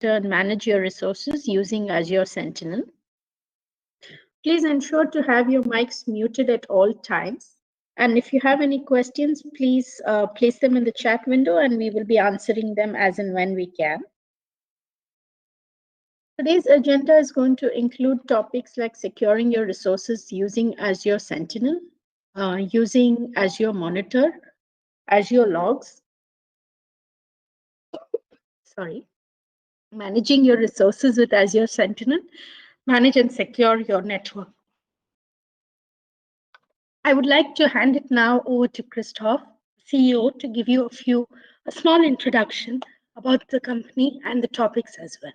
administer and manage your resources using Azure Sentinel. Please ensure to have your mics muted at all times. And if you have any questions, please place them in the chat window and we will be answering them as and when we can. Today's agenda is going to include topics like securing your resources using Azure Sentinel, using Azure Monitor, Azure Logs, managing your resources with Azure Sentinel, manage and secure your network. I would like to hand it now over to Christoph, CEO, to give you a small introduction about the company and the topics as well.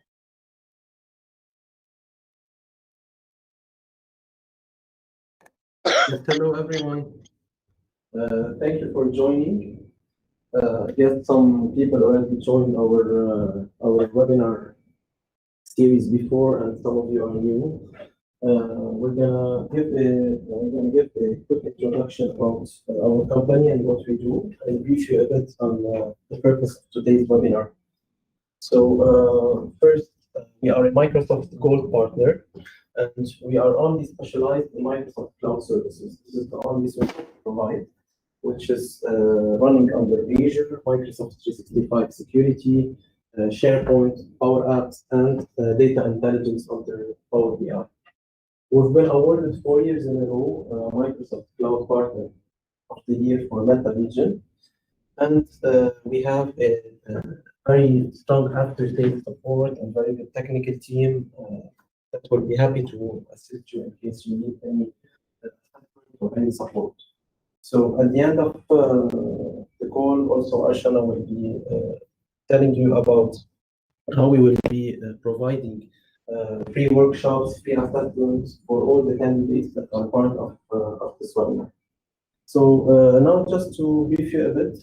Yes, hello, everyone. Thank you for joining. I guess some people already joined our webinar series before, and some of you are new. We're gonna give a quick introduction about our company and what we do, and brief you a bit on the purpose of today's webinar. So first, we are a Microsoft Gold partner, and we are only specialized in Microsoft Cloud Services. This is the only service we provide, which is running under Azure, Microsoft 365 Security, SharePoint, Power Apps, and data intelligence under Power BI. We've been awarded 4 years in a row Microsoft Cloud Partner of the Year for Meta region, and we have a very strong after-sales support and very good technical team that will be happy to assist you in case you need any support. So at the end of the call, also Ashana will be telling you about how we will be providing free workshops, free assessments for all the candidates that are part of this webinar. So now just to brief you a bit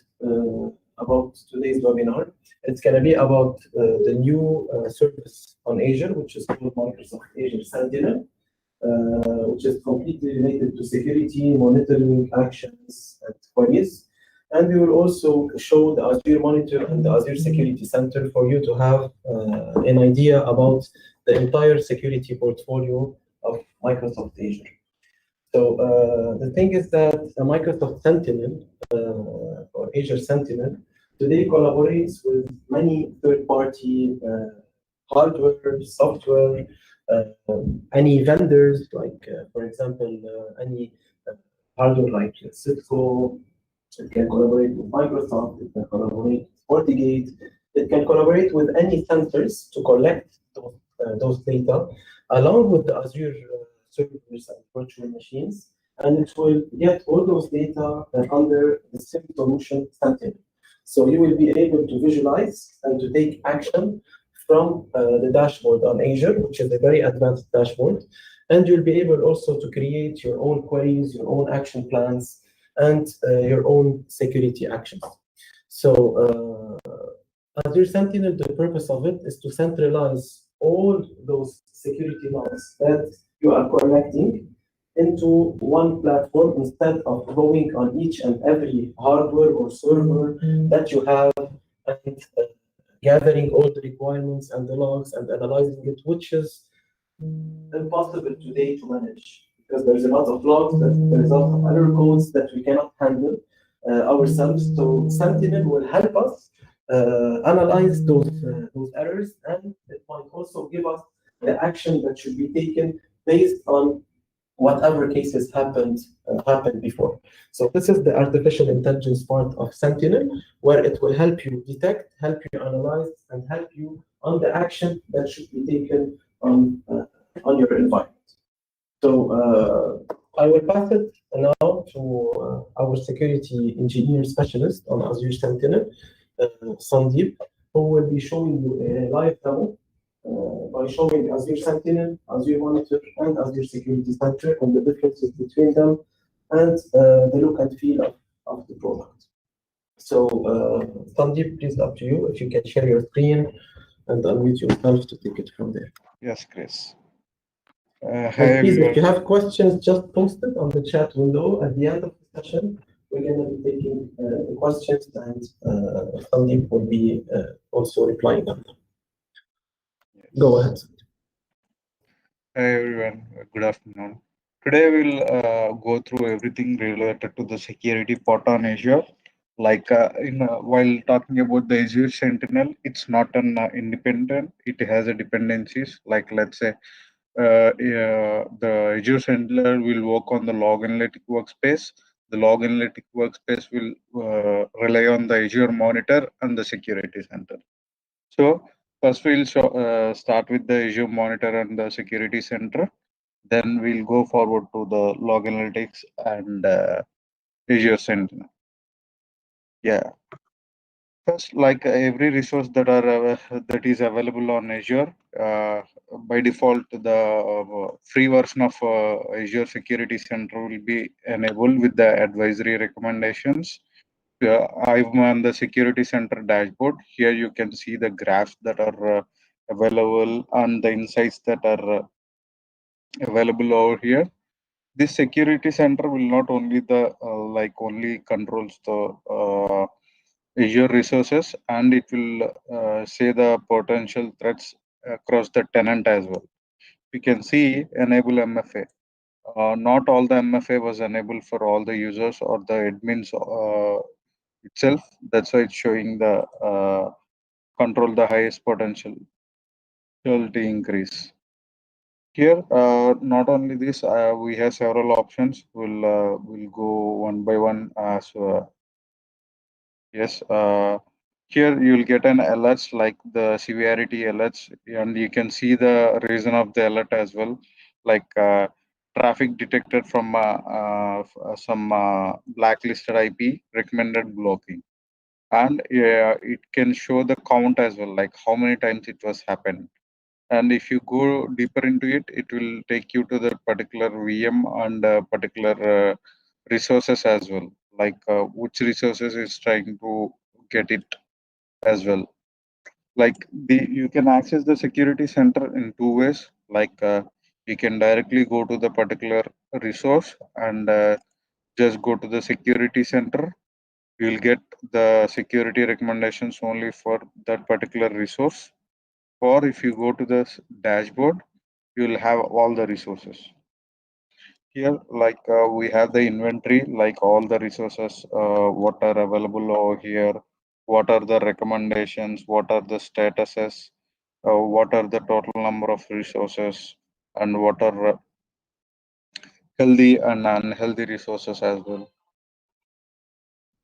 about today's webinar, it's going to be about the new service on Azure, which is called Microsoft Azure Sentinel, which is completely related to security, monitoring, actions, and queries. And we will also show the Azure Monitor and the Azure Security Center for you to have an idea about the entire security portfolio of Microsoft Azure. So the thing is that Microsoft Sentinel, or Azure Sentinel, today collaborates with many third-party hardware, software, any vendors, like, for example, any hardware like Cisco. It can collaborate with Microsoft, it can collaborate with FortiGate, it can collaborate with any sensors to collect those data, along with the Azure servers and virtual machines, and it will get all those data under the same solution Sentinel. So you will be able to visualize and to take action from the dashboard on Azure, which is a very advanced dashboard, and you'll be able also to create your own queries, your own action plans, and your own security actions. So Azure Sentinel, the purpose of it is to centralize all those security logs that you are collecting into one platform instead of going on each and every hardware or server that you have and gathering all the requirements and the logs and analyzing it, which is impossible today to manage because there's a lot of logs, there's a lot of error codes that we cannot handle ourselves. So Sentinel will help us analyze those errors, and it might also give us the action that should be taken based on whatever cases happened before. So this is the artificial intelligence part of Sentinel, where it will help you detect, help you analyze, and help you on the action that should be taken on your environment. So I will pass it now to our security engineer specialist on Azure Sentinel, Sandeep, who will be showing you a live demo by showing Azure Sentinel, Azure Monitor, and Azure Security Center and the differences between them, and the look and feel of the product. So Sandeep, please up to you. If you can share your screen and unmute yourself to take it from there. Yes, Chris. Please, if you have questions, just post it on the chat window. At the end of the session, we're going to be taking the questions, and Sandeep will be also replying on them. Go ahead. Hi everyone, good afternoon. Today we'll go through everything related to the security part on Azure. While talking about the Azure Sentinel, it's not an independent; it has a dependencies. Like let's say, the Azure Sentinel will work on the Log Analytics Workspace. The Log Analytics Workspace will rely on the Azure Monitor and the Security Center. So first we'll start with the Azure Monitor and the Security Center. Then we'll go forward to the Log Analytics and Azure Sentinel. Yeah. First, like every resource that is available on Azure, by default, the free version of Azure Security Center will be enabled with the advisory recommendations. I'm on the Security Center dashboard. Here you can see the graphs that are available and the insights that are available over here. This security center will not only the only controls the Azure resources, and it will say the potential threats across the tenant as well. You can see enable MFA. Not all the MFA was enabled for all the users or the admins itself. That's why it's showing the control the highest potential increase. Here, not only this, we have several options. We'll go one by one. Yes, here you'll get an alerts like the severity alerts, and you can see the reason of the alert as well, like traffic detected from some blacklisted IP, recommended blocking, and it can show the count as well, like how many times it was happened. And if you go deeper into it, it will take you to the particular VM and particular resources as well, like which resources is trying to get it as well. Like you can access the security center in two ways. Like you can directly go to the particular resource and just go to the security center. You'll get the security recommendations only for that particular resource. Or if you go to the dashboard, you'll have all the resources. Here, like we have the inventory, like all the resources, what are available over here, what are the recommendations, what are the statuses, what are the total number of resources, and what are healthy and unhealthy resources as well.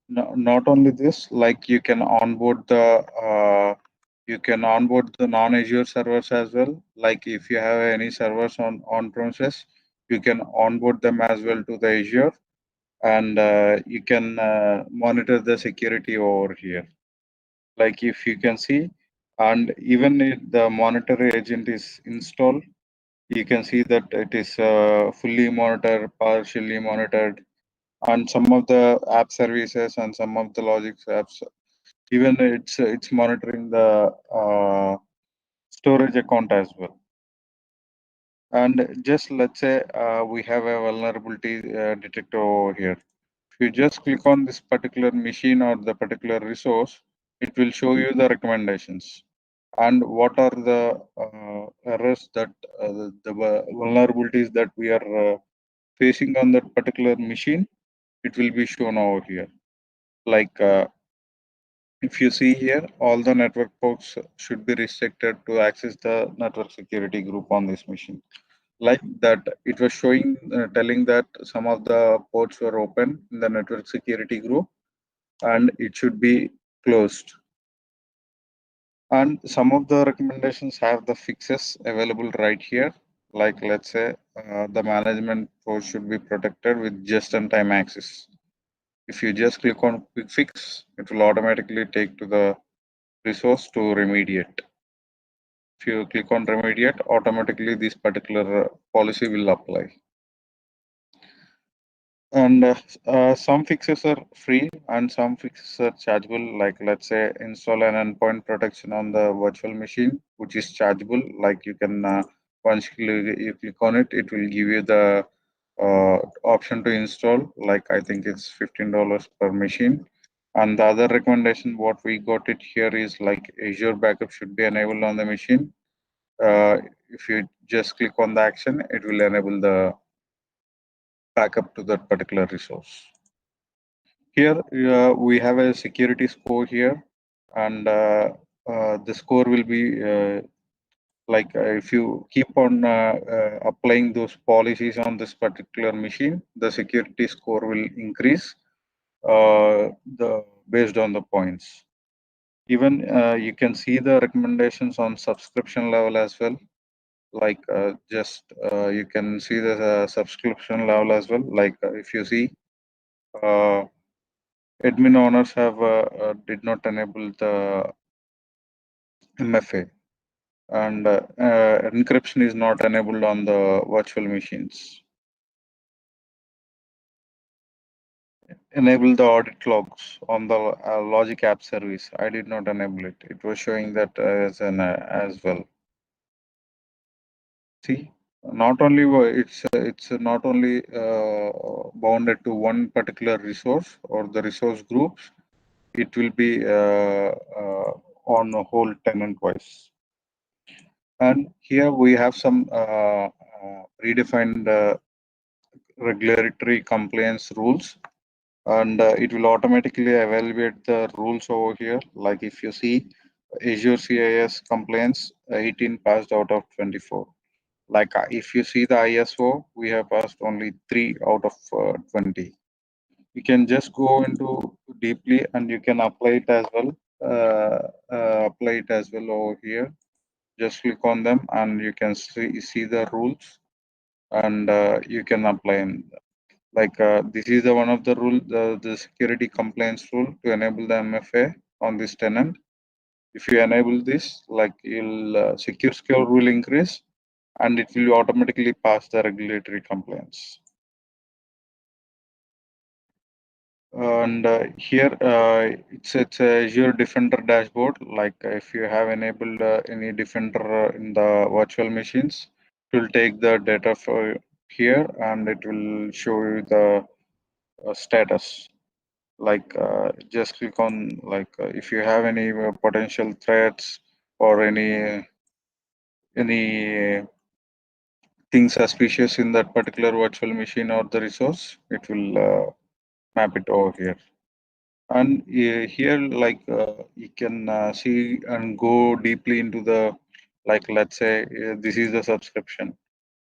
No, not only this, like you can onboard the non-Azure servers as well. Like if you have any servers on-premises, you can onboard them as well to the Azure, and you can monitor the security over here. Like if you can see, and even if the monitor agent is installed, you can see that it is fully monitored, partially monitored, and some of the app services and some of the logics apps, even it's monitoring the storage account as well. And just let's say we have a vulnerability detector over here. If you just click on this particular machine or the particular resource, it will show you the recommendations and what are the errors that the vulnerabilities that we are facing on that particular machine. It will be shown over here. Like if you see here, all the network ports should be restricted to access the network security group on this machine. Like that, it was showing, telling that some of the ports were open in the network security group and it should be closed. And some of the recommendations have the fixes available right here. Like let's say the management port should be protected with just-in-time access. If you just click on quick fix, it will automatically take to the resource to remediate. If you click on remediate, automatically this particular policy will apply. And some fixes are free and some fixes are chargeable. Like let's say install an endpoint protection on the virtual machine, which is chargeable. Like you can once you click on it, it will give you the option to install. Like I think it's $15 per machine. And the other recommendation, what we got it here is like Azure backup should be enabled on the machine. if you just click on the action, it will enable the backup to that particular resource. Here we have a security score here, and the score will be if you keep on applying those policies on this particular machine, the security score will increase based on the points. Even you can see the recommendations on subscription level as well. You can see the subscription level as well. If you see, admin owners have did not enable the MFA, and encryption is not enabled on the virtual machines. Enable the audit logs on the logic app service. I did not enable it. It was showing that as well. See, not only it's not only bounded to one particular resource or the resource groups. It will be on a whole tenant wise. And here we have some predefined regulatory compliance rules, and it will automatically evaluate the rules over here. Like if you see Azure CIS compliance 18 passed out of 24. If you see the ISO, we have passed only 3 out of 20. You can just go into deeply and you can apply it as well. Over here. Just click on them and you can see the rules, and you can apply them. This is the one of the rule, the security compliance rule to enable the MFA on this tenant. If you enable this, you'll secure score will increase, and it will automatically pass the regulatory compliance. And here it's a Azure Defender dashboard. If you have enabled any Defender in the virtual machines, it will take the data for here and it will show you the status. Just click on if you have any potential threats or any thing suspicious in that particular virtual machine or the resource, it will map it over here. And here you can see and go deeply into the let's say this is the subscription,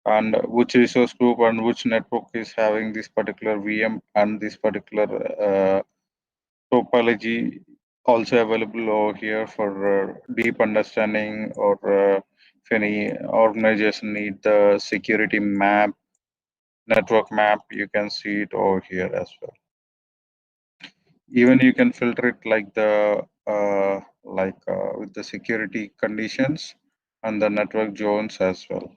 and which resource group and which network is having this particular VM and this particular topology also available over here for deep understanding, or if any organization need the security map, network map, you can see it over here as well. Even you can filter it with the security conditions and the network zones as well.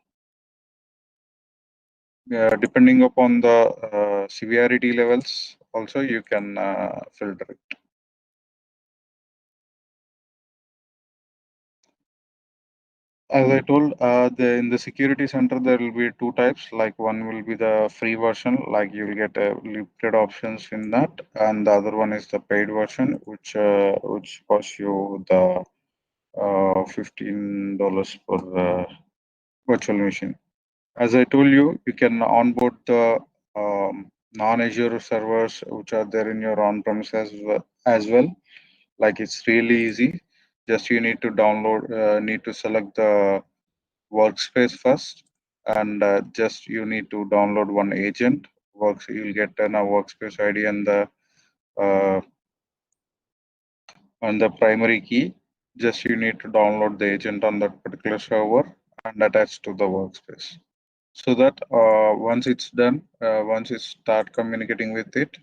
Depending upon the severity levels, also you can filter it. As I told, in the security center, there will be two types. One will be the free version, you will get limited options in that, and the other one is the paid version, which costs you the $15 per virtual machine. As I told you, you can onboard the non-Azure servers which are there in your on-premise as well. It's really easy. Just you need to download, need to select the workspace first, and just you need to download one agent. You'll get a workspace ID and the primary key. Just you need to download the agent on that particular server and attach to the workspace. So that once it's done, once you start communicating with it,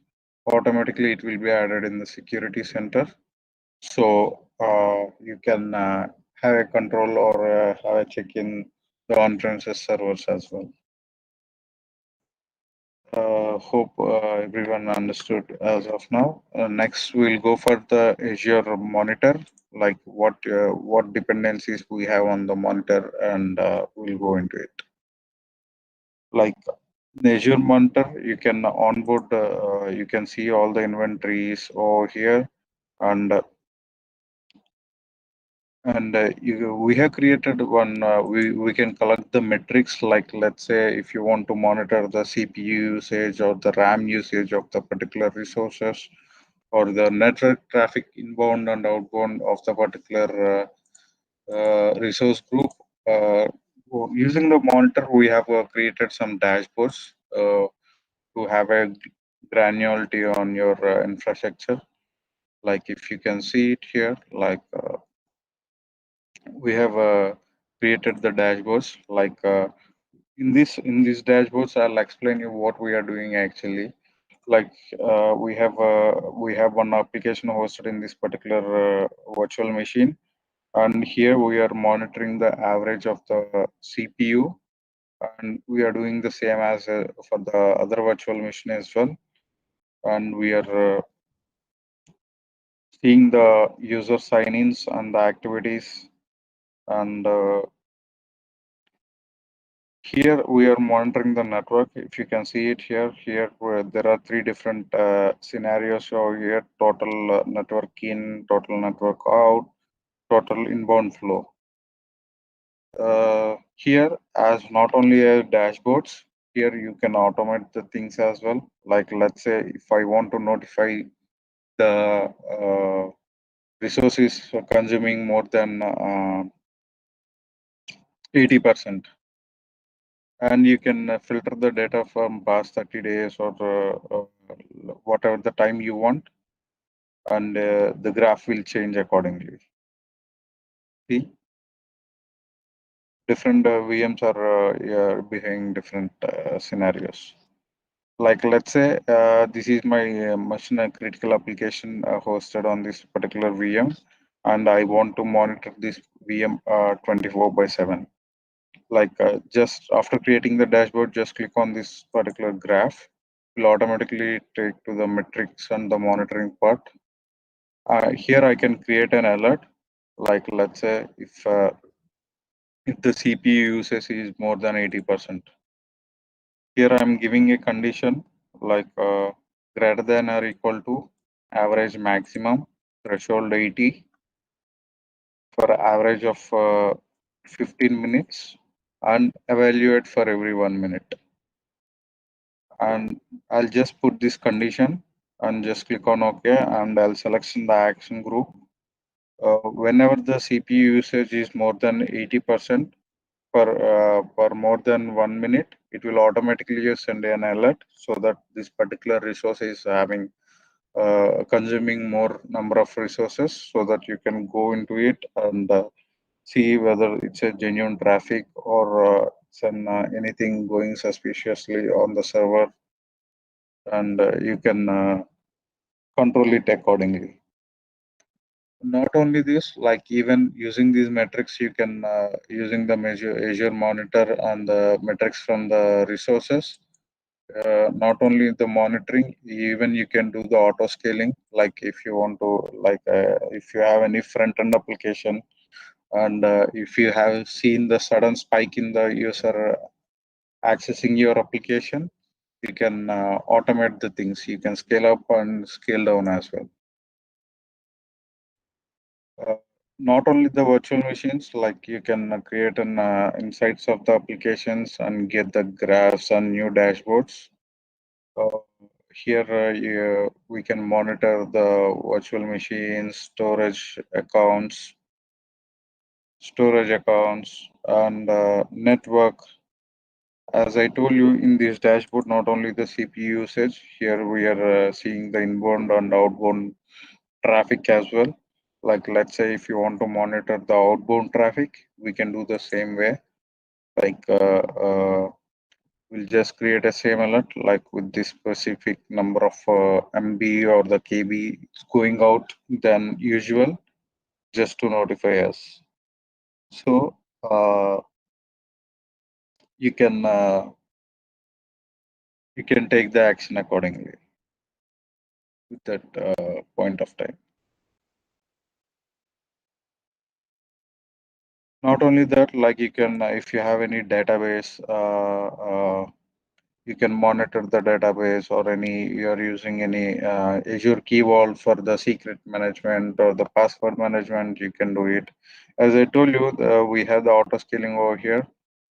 automatically it will be added in the security center. So you can have a control or have a check in the on-premises servers as well. Hope everyone understood as of now. Next, we'll go for the Azure Monitor, what dependencies we have on the monitor, and we'll go into it. The Azure Monitor, you can onboard, you can see all the inventories over here, and And we have created one, we can collect the metrics, like let's say if you want to monitor the CPU usage or the RAM usage of the particular resources, or the network traffic inbound and outbound of the particular resource group. Using the monitor, we have created some dashboards to have a granularity on your infrastructure. Like if you can see it here, like we have created the dashboards. Like in these dashboards, I'll explain you what we are doing actually. Like we have one application hosted in this particular virtual machine, and here we are monitoring the average of the CPU, and we are doing the same as for the other virtual machine as well. And we are seeing the user sign-ins and the activities. And here we are monitoring the network. If you can see it here where there are three different scenarios over here: total network in, total network out, total inbound flow. Here, as not only a dashboards, here you can automate the things as well. Like let's say if I want to notify the resources consuming more than 80%, and you can filter the data from past 30 days or whatever the time you want, and the graph will change accordingly. See, different VMs are behaving different scenarios. Like let's say this is my machine critical application hosted on this particular VM, and I want to monitor this VM 24/7. Like just after creating the dashboard, just click on this particular graph. It will automatically take to the metrics and the monitoring part. Here I can create an alert. Like let's say if the CPU usage is more than 80%. Here I am giving a condition like greater than or equal to average maximum threshold 80 for average of 15 minutes, and evaluate for every 1 minute. And I'll just put this condition and just click on OK, and I'll select in the action group. Whenever the CPU usage is more than 80% for more than 1 minute, it will automatically just send an alert so that this particular resource is having consuming more number of resources, so that you can go into it and see whether it's a genuine traffic or it's anything going suspiciously on the server, and you can control it accordingly. Not only this, like even using these metrics, you can using the Azure Monitor and the metrics from the resources. Not only the monitoring, even you can do the auto scaling. Like if you want to, like if you have any front end application, and if you have seen the sudden spike in the user accessing your application, you can automate the things. You can scale up and scale down as well. Not only the virtual machines, like you can create an insights of the applications and get the graphs and new dashboards. Here we can monitor the virtual machines, storage accounts, and network. As I told you in this dashboard, not only the CPU usage, here we are seeing the inbound and outbound traffic as well. Like let's say if you want to monitor the outbound traffic, we can do the same way. Like we'll just create a same alert, like with this specific number of MB or the KB going out than usual, just to notify us. So you can take the action accordingly with that point of time. Not only that, like you can, if you have any database you can monitor the database, or you are using any Azure Key Vault for the secret management or the password management, you can do it. As I told you, we have the auto scaling over here.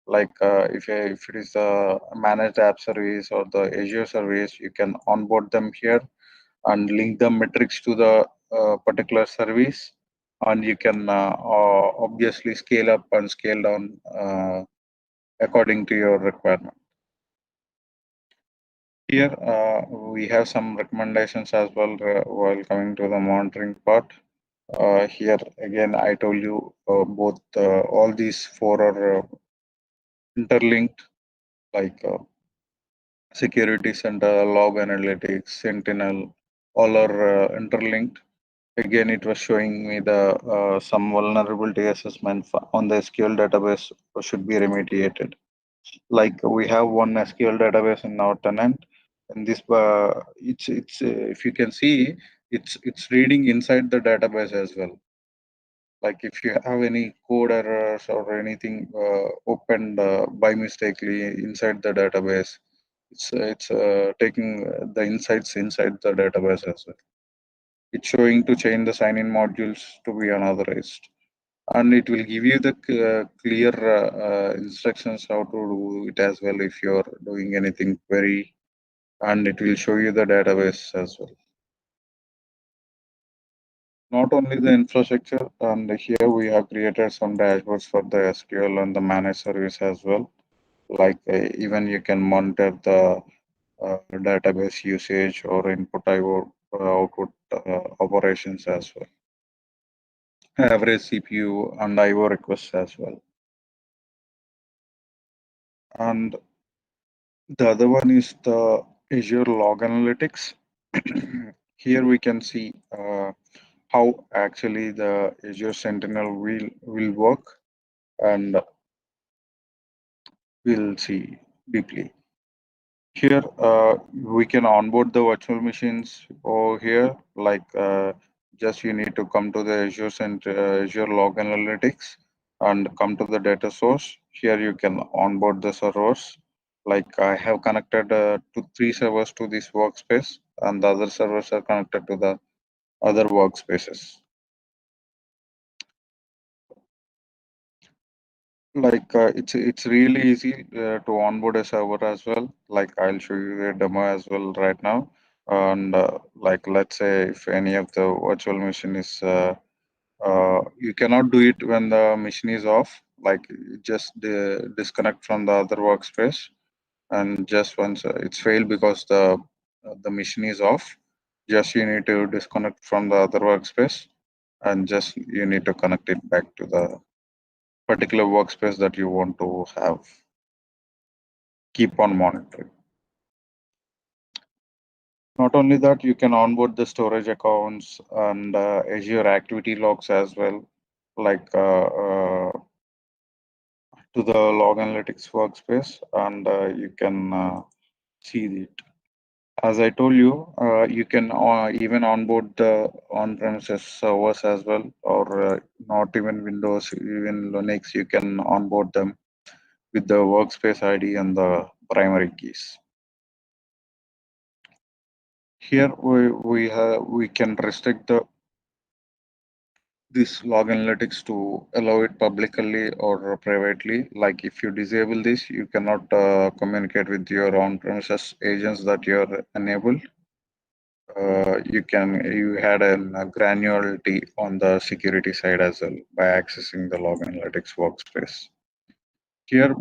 Like if it is the managed app service or the Azure service, you can onboard them here and link the metrics to the particular service, and you can obviously scale up and scale down according to your requirement. Here we have some recommendations as well while coming to the monitoring part. Here again, I told you both all these four are interlinked, like Security Center, Log Analytics, Sentinel, all are interlinked. Again, it was showing me the some vulnerability assessment on the SQL database should be remediated. Like we have one SQL database in our tenant, and this it's if you can see, it's reading inside the database as well. Like if you have any code errors or anything opened by mistakenly inside the database, it's taking the insights inside the database as well. It's showing to change the sign-in modules to be unauthorized, and it will give you the clear instructions how to do it as well if you're doing anything query, and it will show you the database as well. Not only the infrastructure, and here we have created some dashboards for the SQL and the managed service as well. Like even you can monitor the database usage or input output operations as well. Average CPU and IO requests as well. And the other one is the Azure Log Analytics. Here we can see how actually the Azure Sentinel will work, and we'll see deeply. Here we can onboard the virtual machines over here. Like just you need to come to the Azure Log Analytics and come to the data source. Here you can onboard the servers. Like I have connected to 3 servers to this workspace, and the other servers are connected to the other workspaces. Like it's really easy to onboard a server as well. Like I'll show you a demo as well right now. And like let's say if any of the virtual machine is you cannot do it when the machine is off. Like just disconnect from the other workspace, and just once it's failed because the machine is off, just you need to disconnect from the other workspace, and just you need to connect it back to the particular workspace that you want to have. Keep on monitoring. Not only that, you can onboard the storage accounts and Azure activity logs as well, like to the Log Analytics workspace, and you can see it. As I told you, you can even onboard the on-premises servers as well, or not even Windows, even Linux, you can onboard them with the workspace ID and the primary keys. Here we can restrict this log analytics to allow it publicly or privately. Like if you disable this, you cannot communicate with your on-premises agents that you're enabled. You had a granularity on the security side as well by accessing the log analytics workspace. Here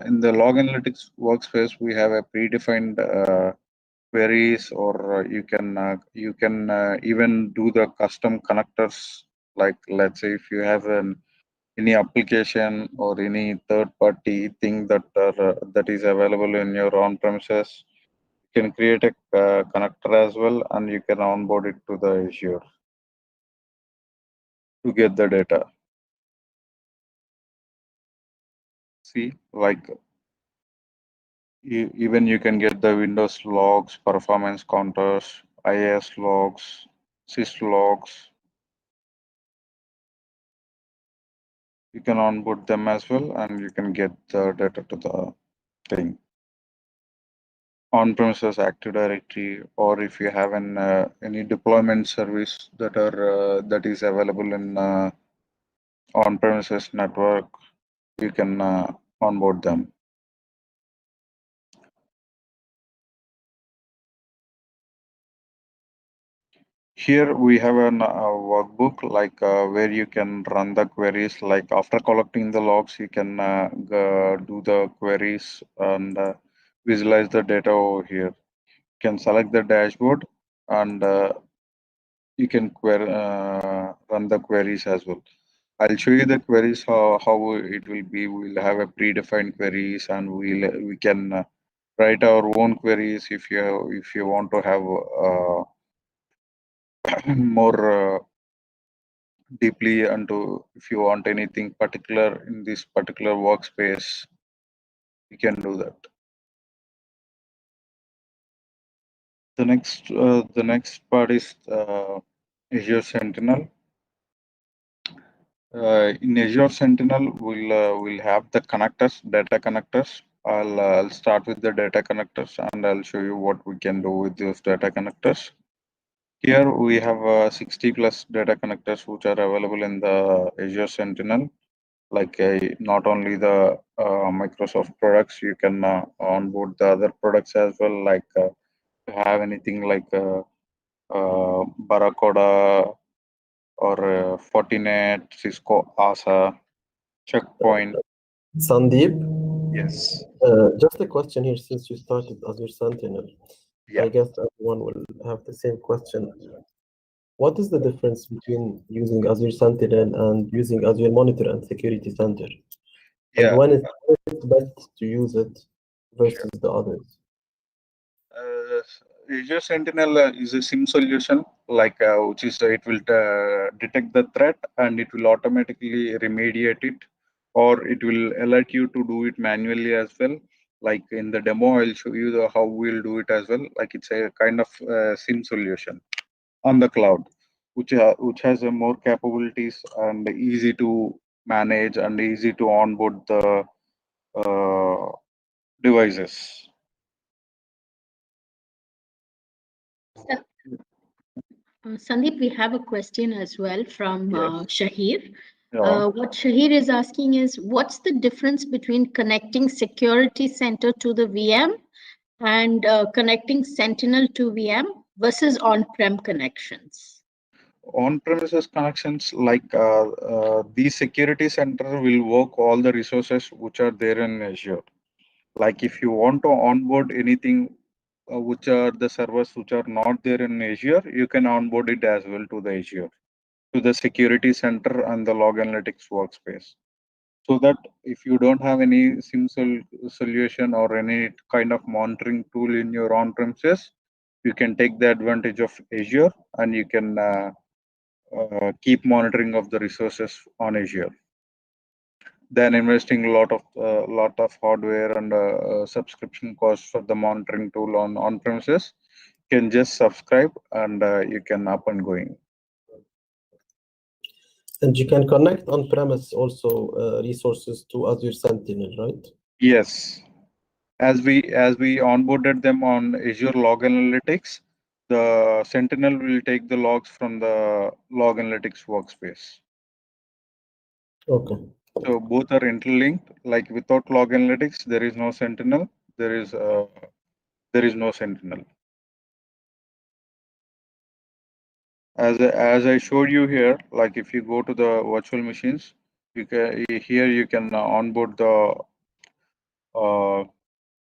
in the log analytics workspace, we have a predefined queries, or you can even do the custom connectors. Like let's say if you have any application or any third party thing that is available in your on premises, you can create a connector as well, and you can onboard it to the Azure to get the data. See, like even you can get the Windows logs, performance counters, IIS logs, sys logs. You can onboard them as well, and you can get the data to the thing. on-premises Active Directory, or if you have an any deployment service that is available in on-premises network, you can onboard them. Here we have a workbook where you can run the queries. Like after collecting the logs, you can do the queries and visualize the data over here. You can select the dashboard and you can run the queries as well. I'll show you the queries how it will be. We'll have a predefined queries and we can write our own queries if you want to have more deeply into if you want anything particular in this particular workspace, you can do that. The next part is Azure Sentinel. In Azure Sentinel, we'll have the connectors, data connectors. I'll start with the data connectors and I'll show you what we can do with those data connectors. Here we have 60 plus data connectors which are available in the Azure Sentinel. Like not only the Microsoft products, you can onboard the other products as well. Like have anything like Barracuda or Fortinet, Cisco, ASA, Checkpoint. Sandeep, Yes. just a question here since you started Azure Sentinel. Yeah. I guess everyone will have the same question. What is the difference between using Azure Sentinel and using Azure Monitor and Security Center? And Yeah. when it's best to use it versus the others? Azure Sentinel is a SIEM solution, like which is it will detect the threat and it will automatically remediate it, or it will alert you to do it manually as well. Like in the demo, I'll show you how we'll do it as well. Like it's a kind of SIEM solution on the cloud, which has more capabilities and easy to manage and easy to onboard the devices. Sandeep, we have a question as well from Yes. Shahir. Yeah. What Shahir is asking is, what's the difference between connecting Security Center to the VM and connecting Sentinel to VM versus on-prem connections? On-premises connections, like the security center will work all the resources which are there in Azure. Like if you want to onboard anything which are the servers which are not there in Azure, you can onboard it as well to the Azure, to the security center and the log analytics workspace. So that if you don't have any SIEM solution or any kind of monitoring tool in your on-premises, you can take the advantage of Azure and you can keep monitoring of the resources on Azure. Then investing a lot of hardware and subscription costs for the monitoring tool on premises, you can just subscribe and you can up and going. And you can connect on-premise also resources to Azure Sentinel, right? Yes, as we onboarded them on Azure Log Analytics, the Sentinel will take the logs from the Log Analytics workspace. Okay. So both are interlinked. Like without Log Analytics, there is no Sentinel. There is no Sentinel. As I showed you here, like if you go to the virtual machines, you can onboard the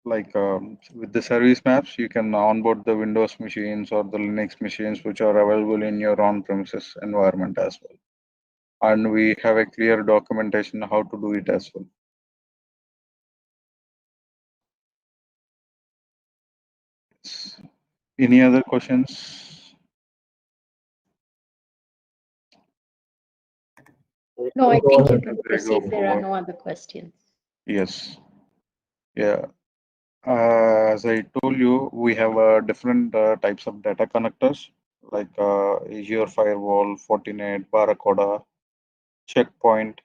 with the service maps, you can onboard the Windows machines or the Linux machines which are available in your on-premises environment as well. And we have a clear documentation how to do it as well. Any other questions? No, I think you can Go proceed. There are forward. no other questions. Yes. Yeah. As I told you, we have different types of data connectors like Azure Firewall, Fortinet, Barracuda, Checkpoint.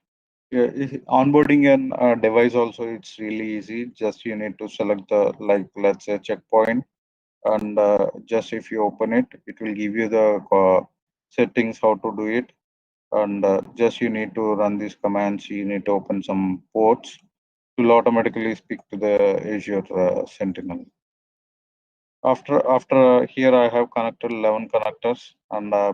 Yeah, onboarding an device also, it's really easy. Just you need to select the, like, let's say checkpoint, and just if you open it, it will give you the settings how to do it, and just you need to run these commands. You need to open some ports. It will automatically speak to the Azure Sentinel. After here, I have connected 11 connectors, and I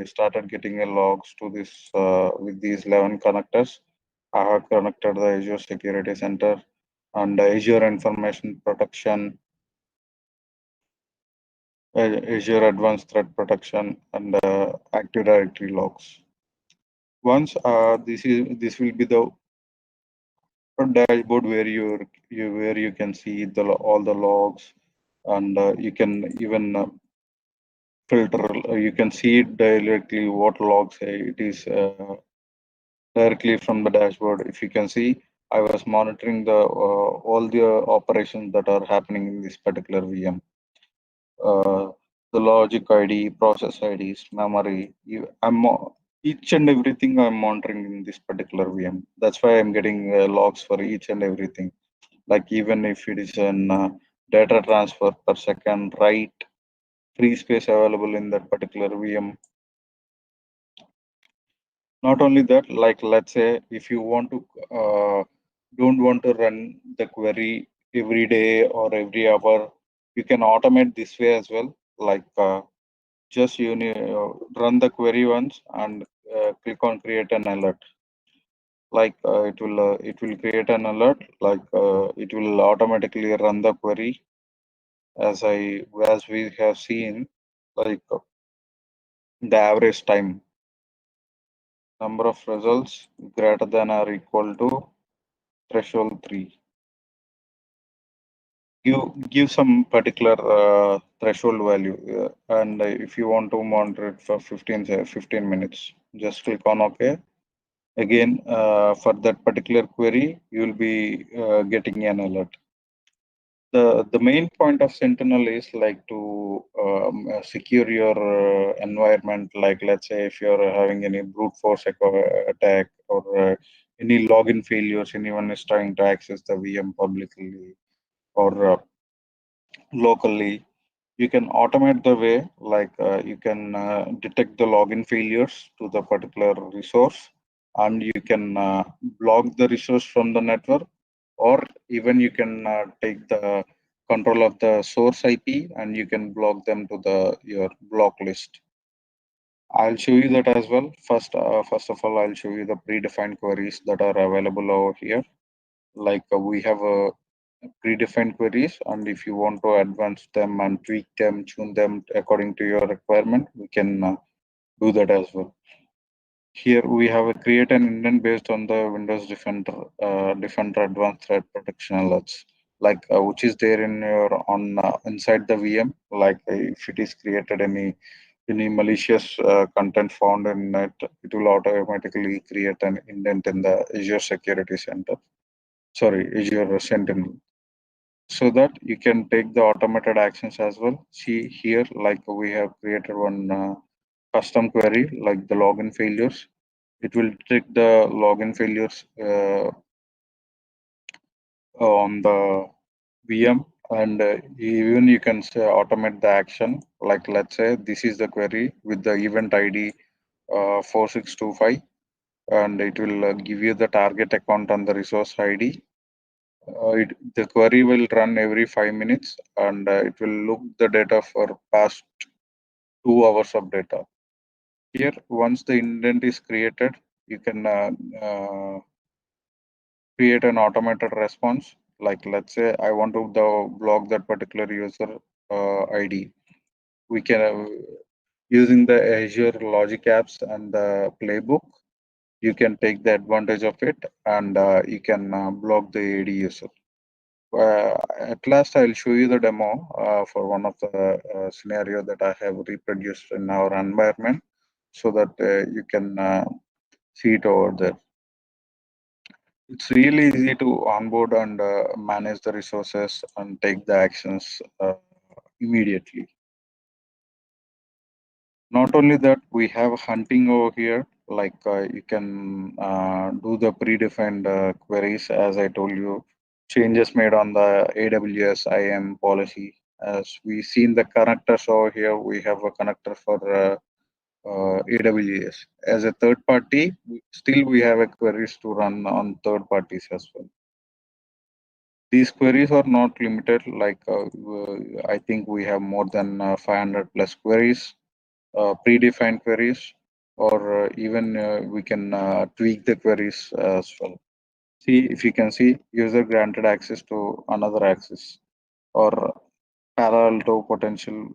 started getting a logs to this with these 11 connectors. I have connected the Azure Security Center and Azure Information Protection, Azure Advanced Threat Protection, and Active Directory logs. Once this will be the dashboard where you can see all the logs, and you can even filter. You can see it directly what logs it is directly from the dashboard. If you can see, I was monitoring the all the operations that are happening in this particular VM. The logic ID, process IDs, memory. Each and everything I'm monitoring in this particular VM. That's why I'm getting logs for each and everything. Like even if it is an data transfer per second, write, free space available in that particular VM. Not only that, like let's say if you want to don't want to run the query every day or every hour, you can automate this way as well. Like just you need run the query once and click on create an alert. Like it will create an alert. Like it will automatically run the query as we have seen. Like the average time, number of results greater than or equal to threshold 3. Give some particular threshold value, and if you want to monitor it for 15 minutes, just click on OK. Again, for that particular query, you will be getting an alert. The main point of Sentinel is like to secure your environment. Like let's say if you're having any brute force attack or any login failures, anyone is trying to access the VM publicly or locally, you can automate the way, like you can detect the login failures to the particular resource, and you can block the resource from the network, or even you can take the control of the source IP and you can block them to the your block list. I'll show you that as well. First of all, I'll show you the predefined queries that are available over here. Like we have a predefined queries, and if you want to advance them and tweak them, tune them according to your requirement, we can do that as well. Here we have a create an indent based on the Windows Defender Advanced Threat Protection alerts, like which is there in your on inside the VM. Like if it is created any malicious content found in it, it will automatically create an indent in the Azure Security Center. Sorry, Azure Sentinel, so that you can take the automated actions as well. See here, like we have created one custom query, like the login failures. It will detect the login failures on the VM, and even you can say automate the action. Like let's say this is the query with the event ID 4625, and it will give you the target account on the resource ID. The query will run every 5 minutes, and it will look the data for past 2 hours of data. Here, once the indent is created, you can create an automated response. Like let's say I want to block that particular user ID. We can using the Azure Logic apps and the playbook, you can take the advantage of it, and you can block the AD user. At last, I'll show you the demo for one of the scenario that I have reproduced in our environment, so that you can see it over there. It's really easy to onboard and manage the resources and take the actions immediately. Not only that, we have hunting over here. like you can do the predefined queries, as I told you, changes made on the AWS IAM policy. As we seen the connectors over here, we have a connector for AWS. As a third party, still we have a queries to run on third parties as well. These queries are not limited, like I think we have more than 500 plus queries, predefined queries, or even we can tweak the queries as well. See, if you can see, user granted access to another access, or Palo Alto potential,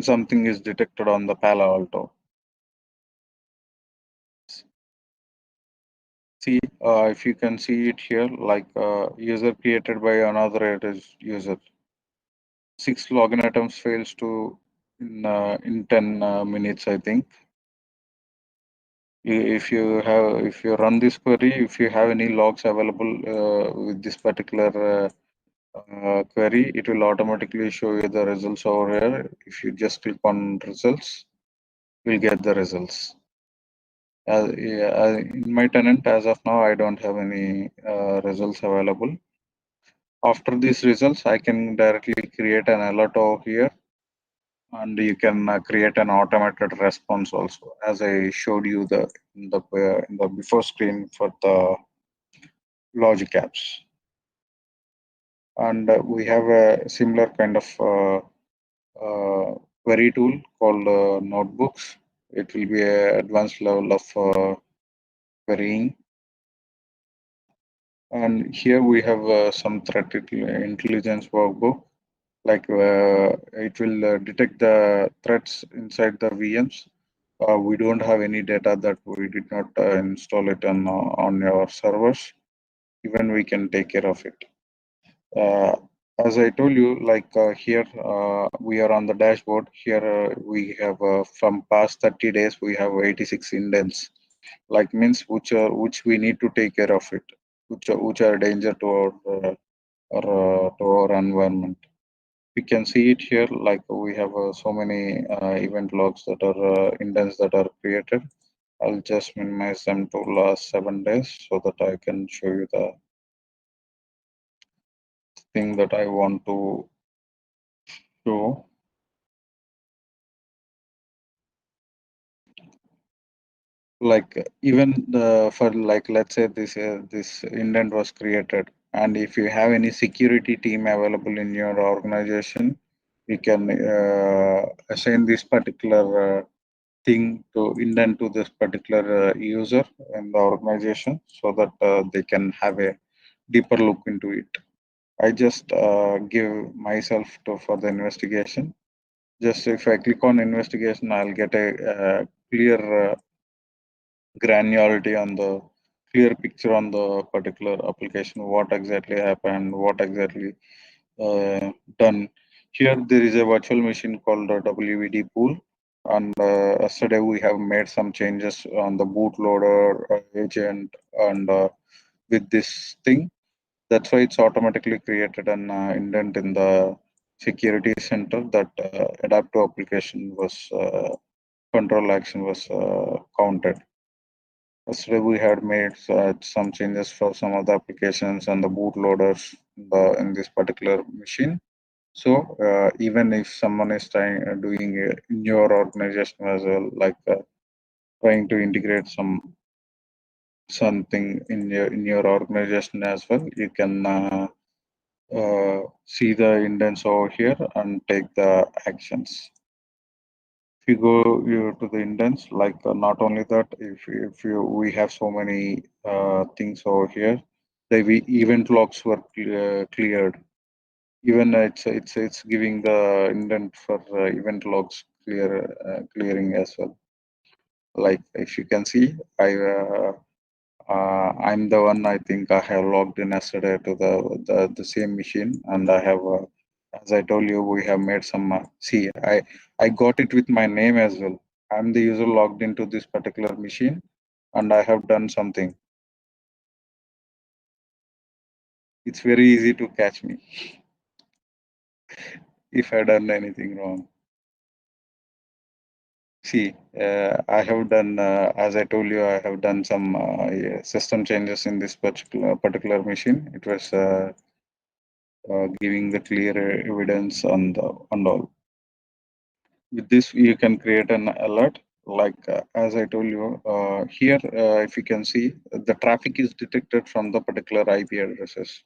something is detected on the Palo Alto. See, if you can see it here, like user created by another user. 6 login items fails to in 10 minutes, I think. If you run this query, if you have any logs available with this particular query, it will automatically show you the results over here. If you just click on results, you'll get the results. In my tenant, as of now, I don't have any results available. After these results, I can directly create an alert over here, and you can create an automated response also, as I showed you in the before screen for the logic apps. And we have a similar kind of query tool called notebooks. It will be an advanced level of querying. And here we have some threat intelligence workbook. Like it will detect the threats inside the VMs. We don't have any data that we did not install it on your servers. Even we can take care of it. As I told you, like here we are on the dashboard. Here we have from past 30 days we have 86 indents. Like means which we need to take care of it, which are danger to to our environment. We can see it here, like we have so many event logs that are indents that are created. I'll just minimize them to last 7 days so that I can show you the thing that I want to show. Like even for like, let's say this indent was created, and if you have any security team available in your organization, you can assign this particular thing to indent to this particular user in the organization, so that they can have a deeper look into it. I just give myself to for the investigation. Just if I click on investigation, I'll get a clear granularity on the clear picture on the particular application, what exactly happened, what exactly done. Here there is a virtual machine called a WVD pool, and yesterday we have made some changes on the bootloader agent, and with this thing, that's why it's automatically created an indent in the security center that adapt to application was control action was counted. Yesterday we had made some changes for some of the applications and the bootloaders in this particular machine. So even if someone is doing in your organization as well, like trying to integrate something in your organization as well, you can see the indents over here and take the actions. If you go to the indents, like not only that, if you we have so many things over here, the event logs were cleared. Even it's giving the indent for event logs clearing as well. Like if you can see, I'm the one. I think I have logged in yesterday to the same machine, and I have, as I told you, we have made some. See, I got it with my name as well. I'm the user logged into this particular machine, and I have done something. It's very easy to catch me if I done anything wrong. See, I have done, as I told you, I have done some system changes in this particular machine. It was giving the clear evidence on the and all. With this, you can create an alert. Like as I told you here, if you can see, the traffic is detected from the particular IP addresses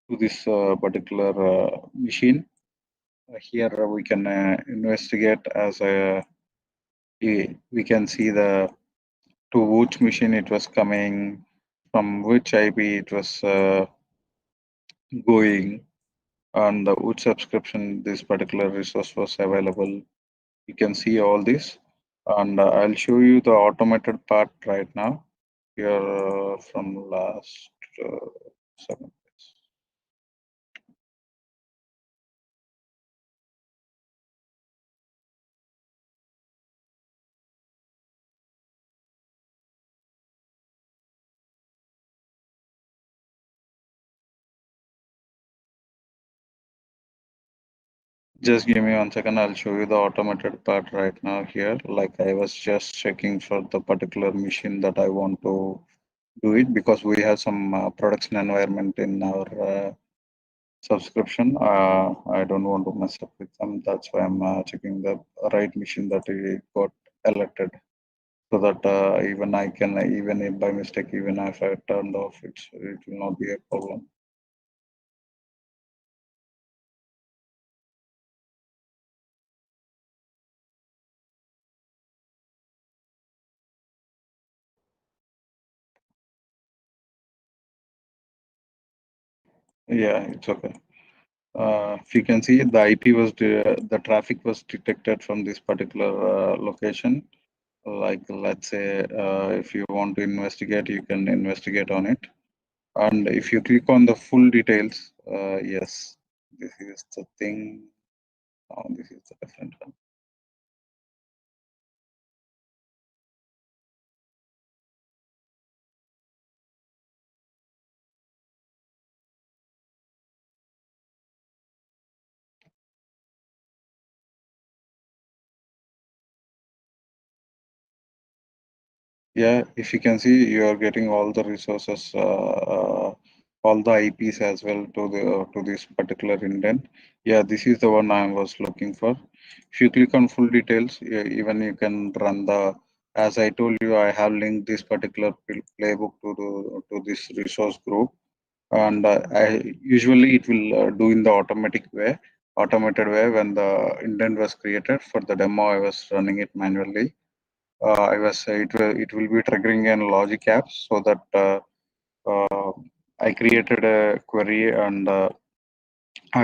to this particular machine. Here we can investigate as we can see the to which machine it was coming, from which IP it was going, and which subscription this particular resource was available. You can see all this, and I'll show you the automated part right now here from last uh, 7 days. Just give me 1 second. I'll show you the automated part right now here. Like I was just checking for the particular machine that I want to do it, because we have some production environment in our subscription. I don't want to mess up with them. That's why I'm checking the right machine that we got alerted, so that even I can, even if by mistake, even if I turned off, it will not be a problem. Yeah, it's okay. If you can see, the IP was the traffic was detected from this particular location. Like let's say, if you want to investigate, you can investigate on it. And if you click on the full details, yes, this is the thing. Oh, this is the different one. Yeah, if you can see, you are getting all the resources, all the IPs as well to this particular indent. Yeah, this is the one I was looking for. If you click on full details, even you can run the. As I told you, I have linked this particular playbook to this resource group, and I usually it will do in the automated way when the indent was created. For the demo, I was running it manually. I was it will be triggering a logic app, so that I created a query, and I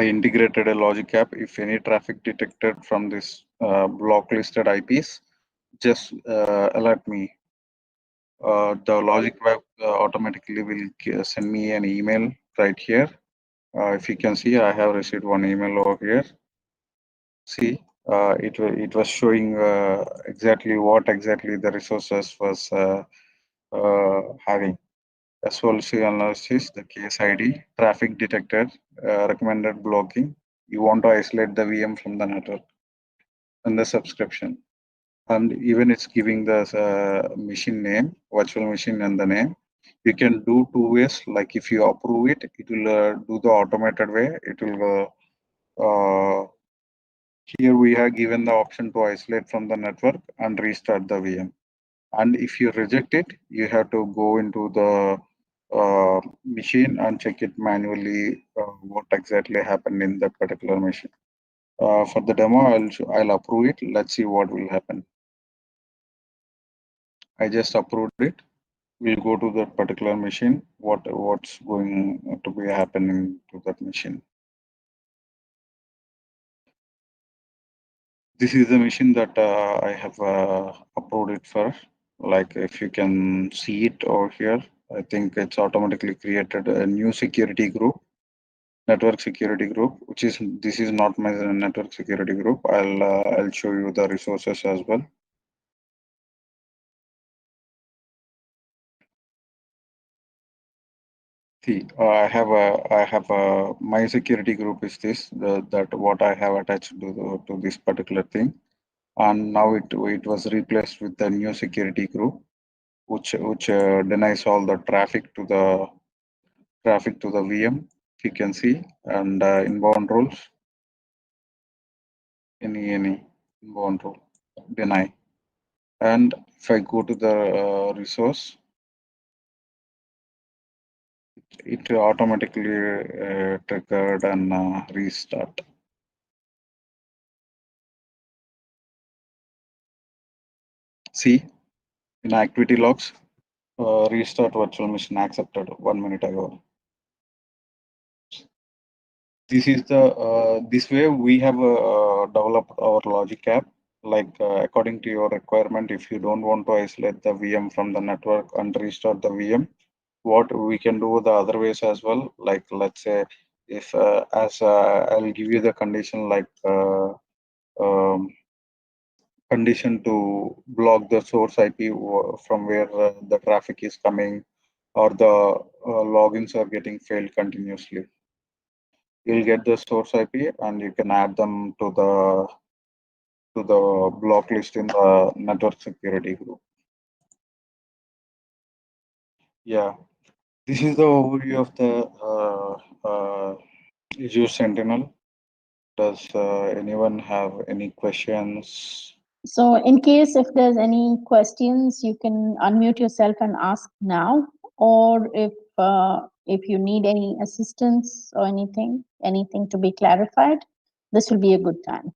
integrated a logic app. If any traffic detected from this block listed IPs, just alert me. The logic web automatically will send me an email right here. If you can see, I have received one email over here. See, it was showing exactly what exactly the resources was having. SOLC analysis, the case ID, traffic detected, recommended blocking. You want to isolate the VM from the network and the subscription. And even it's giving the machine name, virtual machine, and the name. You can do two ways. Like if you approve it, it will do the automated way. It will here we have given the option to isolate from the network and restart the VM. And if you reject it, you have to go into the machine and check it manually what exactly happened in that particular machine. For the demo, I'll approve it. Let's see what will happen. I just approved it. We'll go to that particular machine. What's going to be happening to that machine? This is the machine that I have approved it for. Like if you can see it over here, I think it's automatically created a new security group, network security group, which is, this is not my network security group. I'll show you the resources as well. See, I have a my security group is this, that what I have attached to this particular thing. and now it was replaced with the new security group, which denies all the traffic to the VM. You can see, and inbound rules, any inbound rule deny. And if I go to the resource, it automatically triggered and restart. See, in activity logs, restart virtual machine accepted 1 minute ago. This is the this way we have developed our logic app. Like according to your requirement, if you don't want to isolate the VM from the network and restart the VM, what we can do the other ways as well. Like let's say if I'll give you the condition like condition to block the source IP from where the traffic is coming, or the logins are getting failed continuously. You'll get the source IP and you can add them to the block list in the network security group. Yeah, this is the overview of the Azure Sentinel. Does anyone have any questions? So in case if there's any questions, you can unmute yourself and ask now, or if you need any assistance or anything to be clarified, this will be a good time.